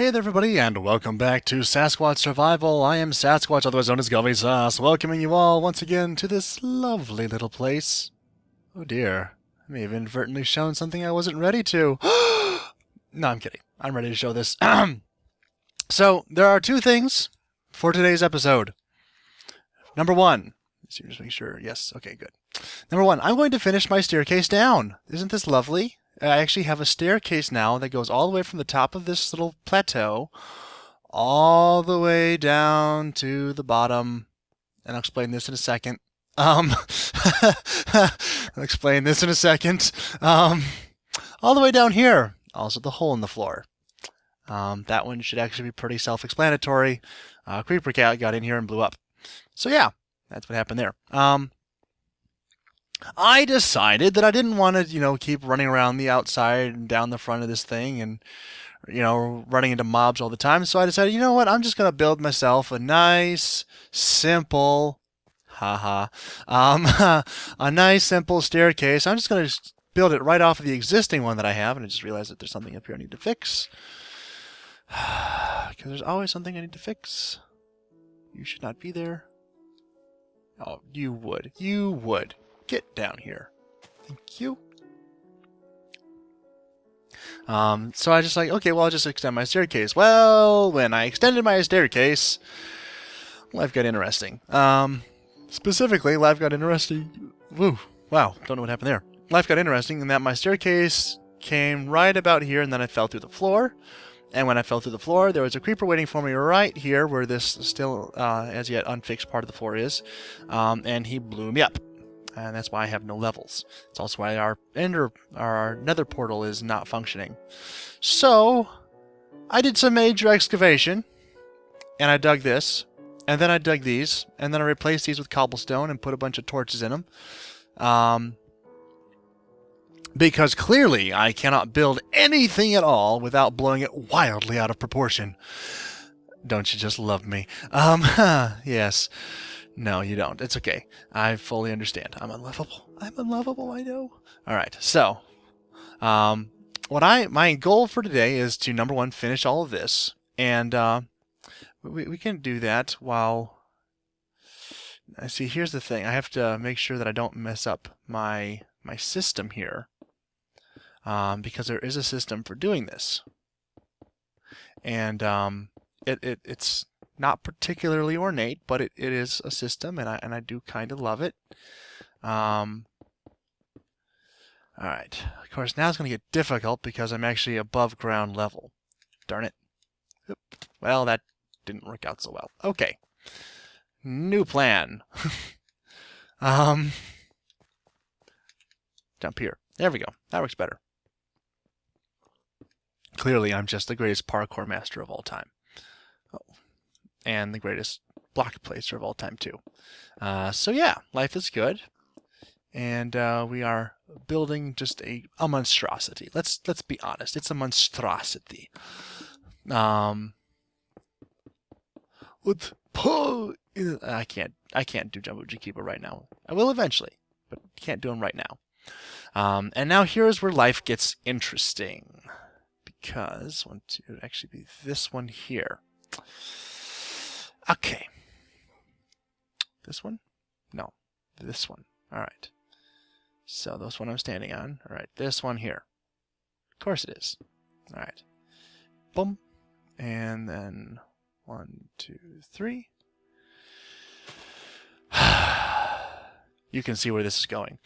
Hey there everybody, and welcome back to Sasquatch Survival. I am Sasquatch, otherwise known as Gavisas, welcoming you all once again to this lovely little place. Oh dear, I may have inadvertently shown something I wasn't ready to. No, I'm kidding. I'm ready to show this. So, there are two things for today's episode. Number one, let's just make sure, yes, okay, good. Number one, I'm going to finish my staircase down. Isn't this lovely? I actually have a staircase now that goes all the way from the top of this little plateau all the way down to the bottom. And I'll explain this in a second. I'll explain this in a second. All the way down here. Also the hole in the floor. That one should actually be pretty self-explanatory. Creeper cat got in here and blew up. So yeah, that's what happened there. I decided that I didn't want to, keep running around the outside and down the front of this thing and, running into mobs all the time. So I decided, you know what, I'm just going to build myself a nice, simple, a nice, simple staircase. I'm just going to build it right off of the existing one that I have. And I just realized that there's something up here I need to fix. Because there's always something I need to fix. You should not be there. Oh, you would. You would. Get down here. Thank you. So I just okay, well, I'll just extend my staircase. Well, when I extended my staircase, life got interesting. Specifically, life got interesting. Woo, wow, don't know what happened there. Life got interesting in that my staircase came right about here, and then I fell through the floor. And when I fell through the floor, there was a creeper waiting for me right here, where this still, as yet, unfixed part of the floor is. And he blew me up. And that's why I have no levels. It's also why our nether portal is not functioning. So, I did some major excavation, and I dug this, and then I dug these, and then I replaced these with cobblestone and put a bunch of torches in them. Because clearly I cannot build anything at all without blowing it wildly out of proportion. Don't you just love me? Yes. No, you don't. It's okay. I fully understand. I'm unlovable. I'm unlovable, I know. Alright, so my goal for today is to, number one, finish all of this. And we can do that while I see, here's the thing. I have to make sure that I don't mess up my system here. Because there is a system for doing this. And it's not particularly ornate, but it is a system, and I do kind of love it. Alright. Of course, now it's going to get difficult because I'm actually above ground level. Darn it. Oop. Well, that didn't work out so well. Okay. New plan. Jump here. There we go. That works better. Clearly, I'm just the greatest parkour master of all time. Oh. And the greatest block placer of all time, too. So yeah, life is good. And we are building just a monstrosity. Let's be honest. It's a monstrosity. I can't do Jumbo Jikiba right now. I will eventually, but can't do them right now. And now here's where life gets interesting. Because, it would actually be this one here. Okay. This one? No. This one. Alright. So, this one I'm standing on. Alright, this one here. Of course it is. Alright. Boom. And then 1, 2, 3. You can see where this is going.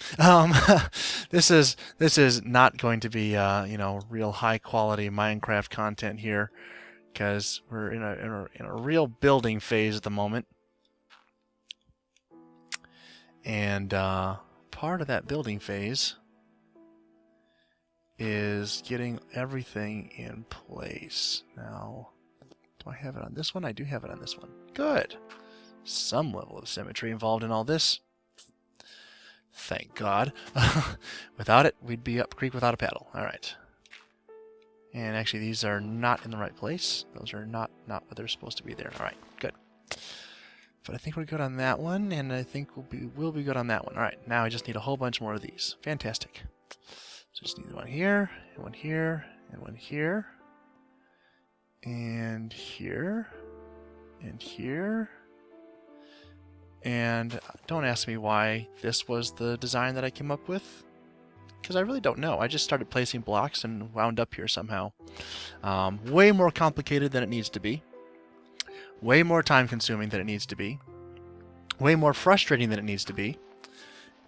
This is not going to be real high quality Minecraft content here, because we're in a real building phase at the moment, and part of that building phase is getting everything in place. Now, do I have it on this one? I do have it on this one. Good. Some level of symmetry involved in all this. Thank God. Without it, we'd be up creek without a paddle. Alright. And actually, these are not in the right place. Those are not what they're supposed to be there. Alright, good. But I think we're good on that one, and I think we'll be good on that one. Alright, now I just need a whole bunch more of these. Fantastic. So just need one here, and one here, and one here. and here, and here. And don't ask me why this was the design that I came up with, because I really don't know. I just started placing blocks and wound up here somehow. Way more complicated than it needs to be. Way more time consuming than it needs to be. Way more frustrating than it needs to be.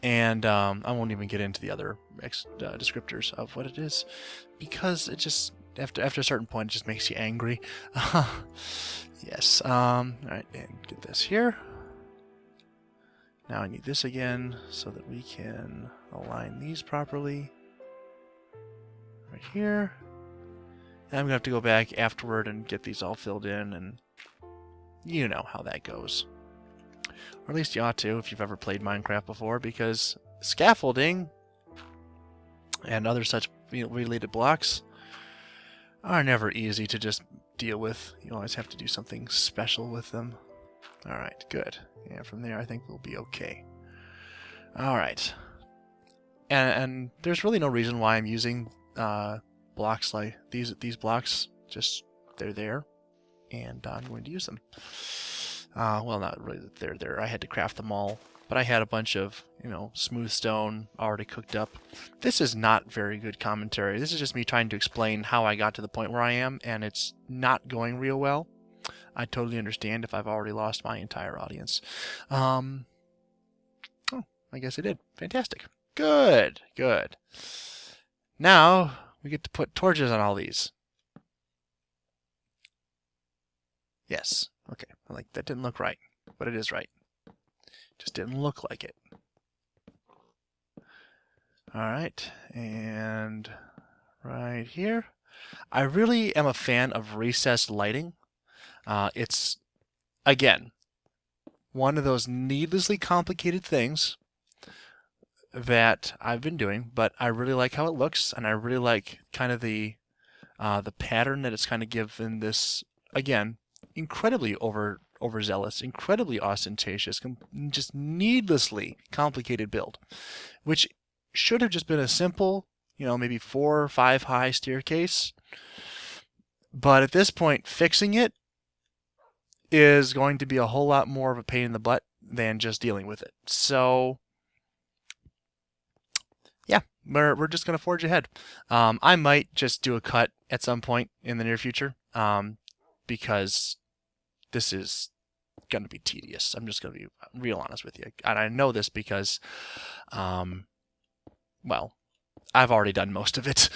And I won't even get into the other descriptors of what it is, because it just, after a certain point, it just makes you angry. Yes. Alright, and get this here. Now I need this again so that we can align these properly. Right here. And I'm going to have to go back afterward and get these all filled in, and you know how that goes. Or at least you ought to if you've ever played Minecraft before, because scaffolding and other such related blocks are never easy to just deal with. You always have to do something special with them. Alright, good. And from there I think we'll be okay. Alright. And there's really no reason why I'm using blocks like these blocks. Just, they're there, and I'm going to use them. Well, not really that they're there. I had to craft them all, but I had a bunch of, smooth stone already cooked up. This is not very good commentary. This is just me trying to explain how I got to the point where I am, and it's not going real well. I totally understand if I've already lost my entire audience. Oh, I guess I did. Fantastic. Good, good. Now, we get to put torches on all these. Yes. Okay, that didn't look right, but it is right. Just didn't look like it. Alright, and right here. I really am a fan of recessed lighting. It's, again, one of those needlessly complicated things that I've been doing, but I really like how it looks, and I really like kind of the pattern that it's kind of given this, again, incredibly overzealous, incredibly ostentatious, just needlessly complicated build, which should have just been a simple, maybe 4 or 5 high staircase. But at this point, fixing it is going to be a whole lot more of a pain in the butt than just dealing with it. So, yeah, we're just going to forge ahead. I might just do a cut at some point in the near future, because this is going to be tedious. I'm just going to be real honest with you. And I know this because, well, I've already done most of it.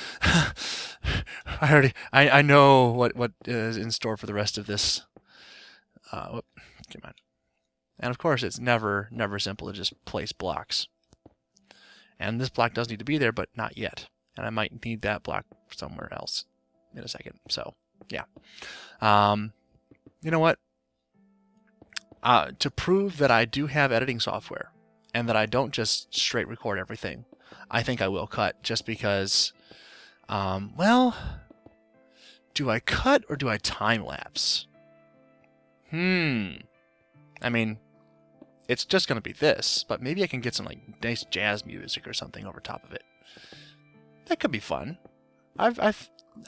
I know what is in store for the rest of this. Come on. And of course, it's never simple to just place blocks. And this block does need to be there, but not yet. And I might need that block somewhere else in a second. So, yeah. You know what? To prove that I do have editing software and that I don't just straight record everything, I think I will cut, just because, well, do I cut or do I time-lapse? I mean, it's just going to be this, but maybe I can get some nice jazz music or something over top of it. That could be fun. I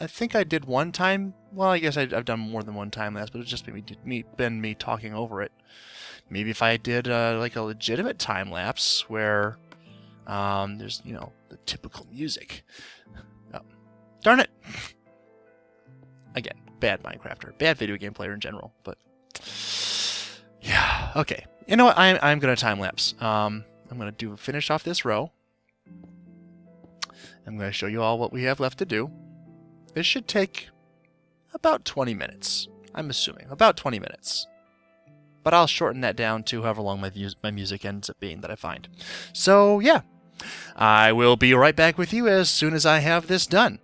think I did one time. Well, I guess I've done more than one time lapse, but it's just been me talking over it. Maybe if I did a legitimate time lapse where there's the typical music. Oh, darn it! Again, bad Minecrafter, bad video game player in general. But yeah, okay. You know what? I'm gonna time lapse. I'm gonna finish off this row. I'm gonna show you all what we have left to do. This should take about 20 minutes. I'm assuming about 20 minutes. But I'll shorten that down to however long my music ends up being that I find. So yeah, I will be right back with you as soon as I have this done.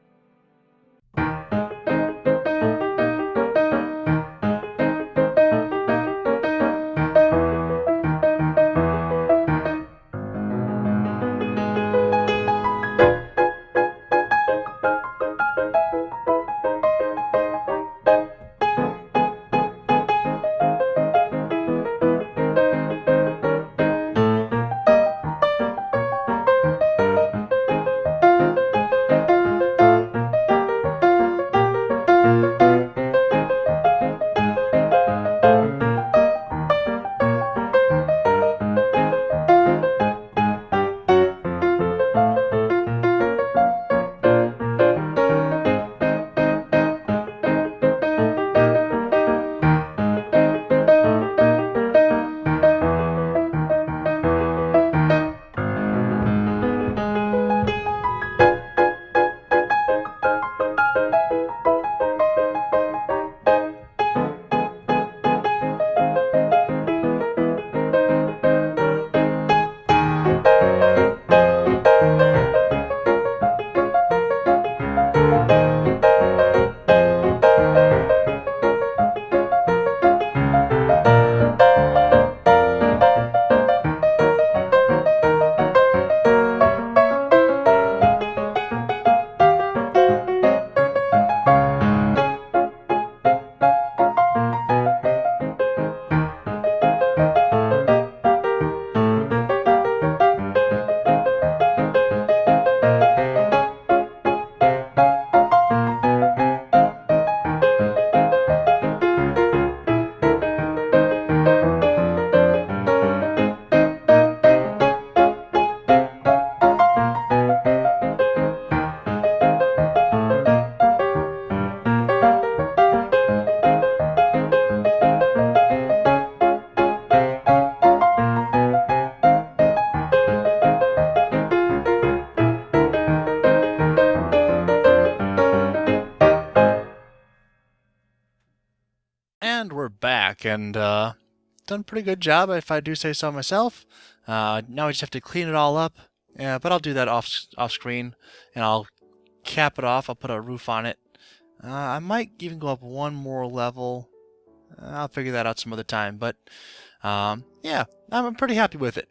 back and done a pretty good job, if I do say so myself. Now I just have to clean it all up, but I'll do that off screen, and I'll cap it off. I'll put a roof on it. I might even go up one more level. I'll figure that out some other time, but yeah, I'm pretty happy with it.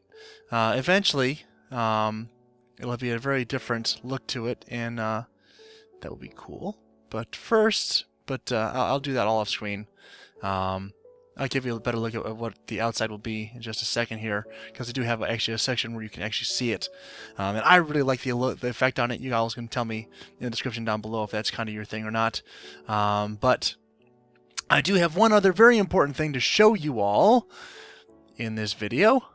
Eventually, it'll be a very different look to it, and that will be cool. But first, I'll do that all off screen. I'll give you a better look at what the outside will be in just a second here, because I do have actually a section where you can actually see it. And I really like the effect on it. You guys can tell me in the description down below if that's kind of your thing or not. But I do have one other very important thing to show you all in this video.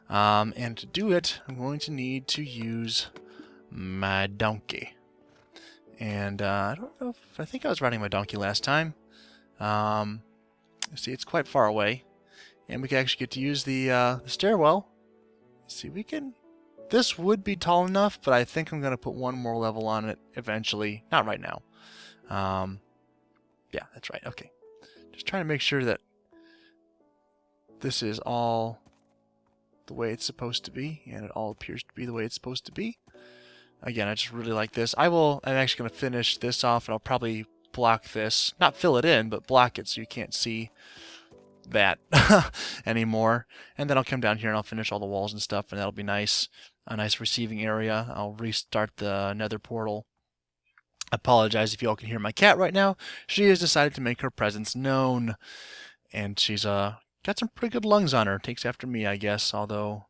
And to do it, I'm going to need to use my donkey. And I don't know if I think I was riding my donkey last time. See, it's quite far away, and we can actually get to use the stairwell. See, we can. This would be tall enough, but I think I'm going to put one more level on it eventually. Not right now. Yeah, that's right. Okay, just trying to make sure that this is all the way it's supposed to be, and it all appears to be the way it's supposed to be. Again, I just really like this. I'm actually going to finish this off, and I'll probably block this, not fill it in, but block it so you can't see that anymore. And then I'll come down here and I'll finish all the walls and stuff, and that'll be nice. A nice receiving area. I'll restart the nether portal. I apologize if you all can hear my cat right now. She has decided to make her presence known, and she's got some pretty good lungs on her. Takes after me, I guess, although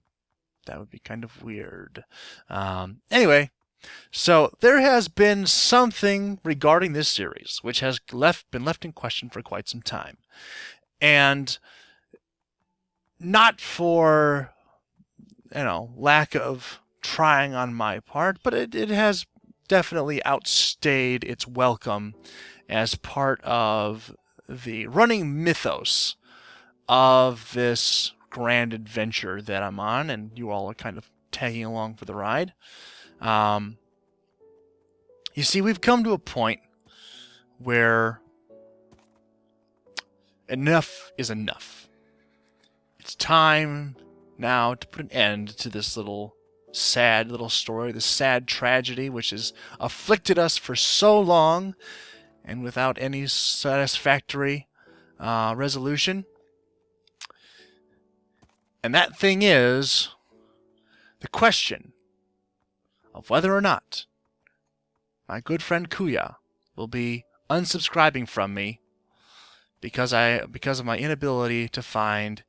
that would be kind of weird. Anyway, so there has been something regarding this series which has been left in question for quite some time. And not for, lack of trying on my part, but it has definitely outstayed its welcome as part of the running mythos of this grand adventure that I'm on, and you all are kind of tagging along for the ride. You see, we've come to a point where enough is enough. It's time now to put an end to this sad little story, this sad tragedy which has afflicted us for so long and without any satisfactory resolution. And that thing is the question of whether or not my good friend Kuya will be unsubscribing from me because of my inability to find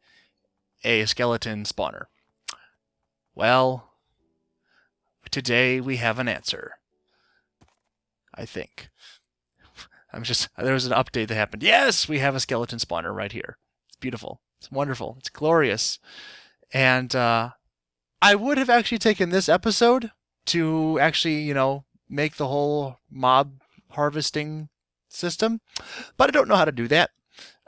a skeleton spawner. Well, today we have an answer. I think. There was an update that happened. Yes, we have a skeleton spawner right here. It's beautiful. It's wonderful. It's glorious. And I would have actually taken this episode to actually, make the whole mob harvesting system, but I don't know how to do that,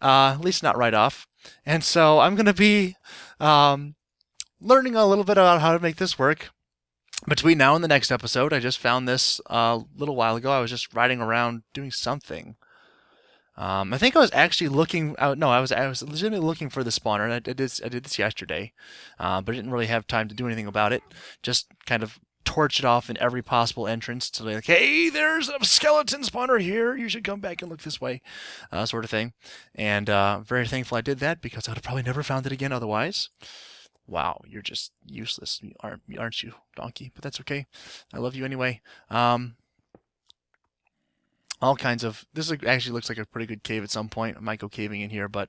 at least not right off. And so I'm going to be learning a little bit about how to make this work between now and the next episode. I just found this a little while ago. I was just riding around doing something. I think I was actually looking out. No, I was legitimately looking for the spawner. And I did this yesterday, but I didn't really have time to do anything about it. Just kind of torch it off in every possible entrance to like, hey, there's a skeleton spawner here. You should come back and look this way, sort of thing. And very thankful I did that, because I would have probably never found it again otherwise. Wow, you're just useless, aren't you, donkey? But that's okay. I love you anyway. All kinds of... This actually looks like a pretty good cave at some point. I might go caving in here, but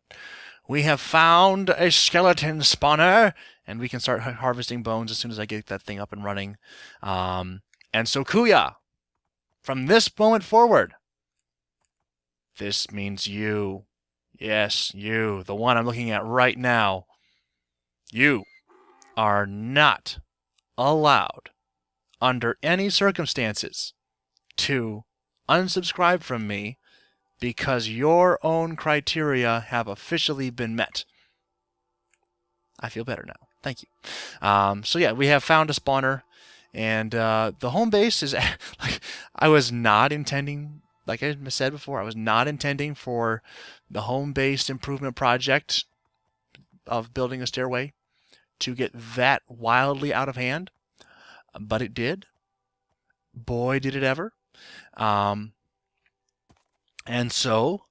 we have found a skeleton spawner, and we can start harvesting bones as soon as I get that thing up and running. And so, Kuya, from this moment forward, this means you. Yes, you, the one I'm looking at right now. You are not allowed, under any circumstances, to unsubscribe from me because your own criteria have officially been met. I feel better now. Thank you. So yeah, we have found a spawner, and the home base is like, I was not intending like I said before, I was not intending for the home-based improvement project of building a stairway to get that wildly out of hand, but it did. Boy, did it ever. And so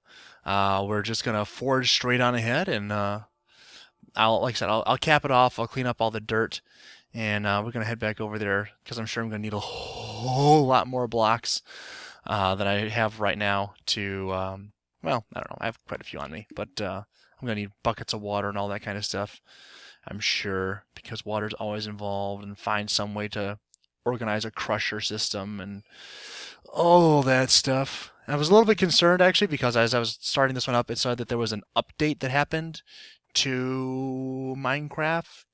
we're just gonna forge straight on ahead, and like I said, I'll cap it off. I'll clean up all the dirt, and we're gonna head back over there because I'm sure I'm gonna need a whole lot more blocks than I have right now to. Well, I don't know. I have quite a few on me, but I'm gonna need buckets of water and all that kind of stuff. I'm sure, because water's always involved, and find some way to organize a crusher system and all that stuff. I was a little bit concerned, actually, because as I was starting this one up, it said that there was an update that happened to Minecraft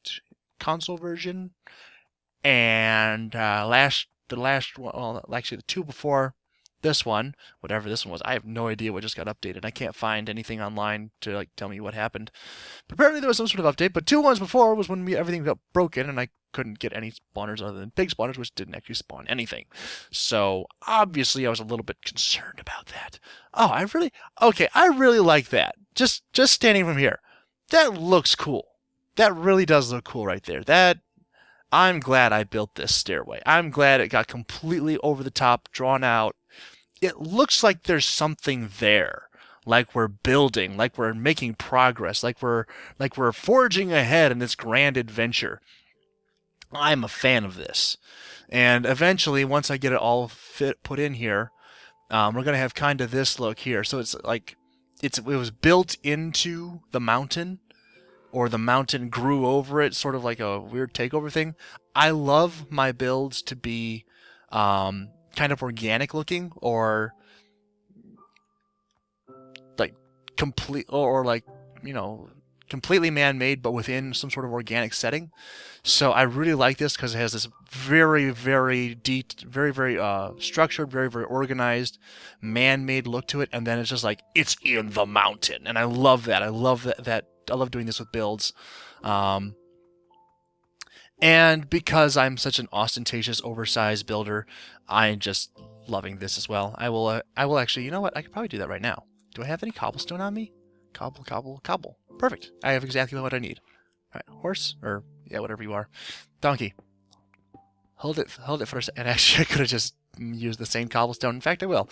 console version, and the last one, well, actually the two before this one, whatever this one was, I have no idea what just got updated. I can't find anything online to like tell me what happened. But apparently there was some sort of update. But 2 ones before was when everything got broken and I couldn't get any spawners other than pig spawners, which didn't actually spawn anything. So obviously I was a little bit concerned about that. Oh, I really like that. Just standing from here, that looks cool. That really does look cool right there. I'm glad I built this stairway. I'm glad it got completely over the top, drawn out. It looks like there's something there, like we're building, like we're making progress, like we're forging ahead in this grand adventure. I'm a fan of this, and eventually, once I get it all put in here, we're gonna have kind of this look here. So it's like it was built into the mountain, or the mountain grew over it, sort of like a weird takeover thing. I love my builds to be kind of organic looking, or like complete, or like, you know, completely man-made, but within some sort of organic setting. So I really like this because it has this very, very deep, very, very structured, very, very organized, man-made look to it, and then it's just like it's in the mountain, and I love that. I love that. I love doing this with builds. And because I'm such an ostentatious, oversized builder, I'm just loving this as well. I will actually, you know what? I could probably do that right now. Do I have any cobblestone on me? Cobble, cobble, cobble. Perfect. I have exactly what I need. All right, horse, or yeah, whatever you are. Donkey. Hold it for a second. And actually, I could have just used the same cobblestone. In fact, I will.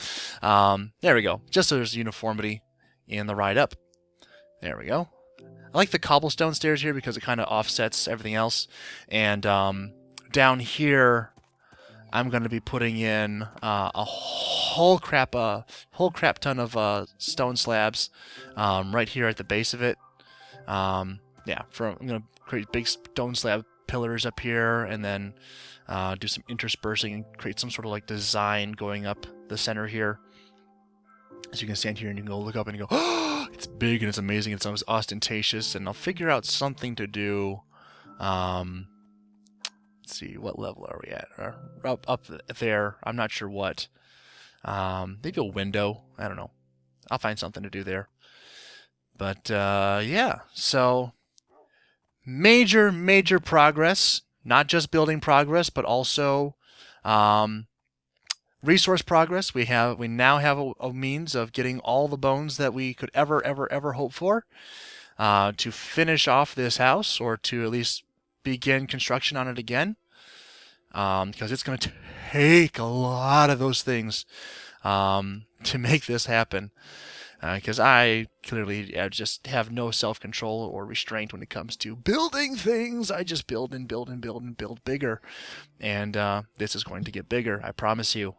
There we go. Just so there's uniformity in the ride up. There we go. I like the cobblestone stairs here because it kind of offsets everything else. And down here, I'm going to be putting in a whole crap ton of stone slabs right here at the base of it. Yeah, I'm going to create big stone slab pillars up here, and then do some interspersing and create some sort of like design going up the center here. So you can stand here and you can go look up and you go, oh, it's big and it's amazing, it's almost ostentatious, and I'll figure out something to do. Let's see, what level are we at? Up there, I'm not sure what. Maybe a window, I don't know. I'll find something to do there. But yeah, so major progress, not just building progress, but also resource progress. We now have a means of getting all the bones that we could ever hope for to finish off this house, or to at least begin construction on it again, because it's going to take a lot of those things to make this happen, because I clearly just have no self-control or restraint when it comes to building things. I just build and build and build and build bigger, and this is going to get bigger. I promise you.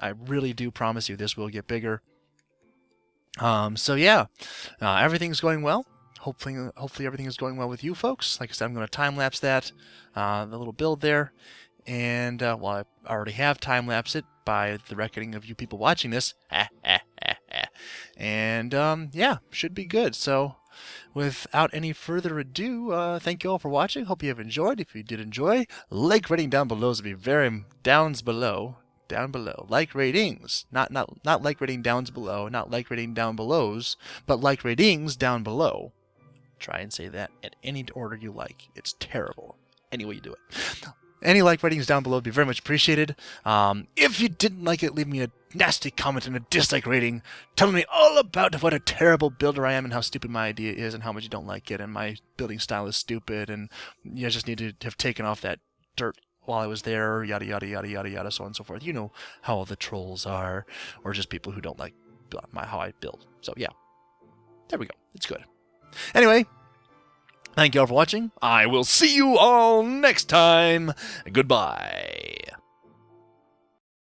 I really do promise you this will get bigger. So yeah, everything's going well. Hopefully everything is going well with you folks. Like I said, I'm going to time-lapse that, the little build there. And, well, I already have time-lapsed it by the reckoning of you people watching this. And, yeah, should be good. So, without any further ado, thank you all for watching. Hope you have enjoyed. If you did enjoy, like rating down below would be very down below. Like ratings, not like rating downs below, not like rating down belows, but like ratings down below. Try and say that in any order you like. It's terrible. Any way you do it. Any like ratings down below would be very much appreciated. If you didn't like it, leave me a nasty comment and a dislike rating telling me all about what a terrible builder I am and how stupid my idea is and how much you don't like it and my building style is stupid and you just need to have taken off that dirt while I was there, yada yada yada yada yada, so on and so forth. You know how all the trolls are, or just people who don't like how I build. So yeah, there we go. It's good. Anyway, thank you all for watching. I will see you all next time. Goodbye.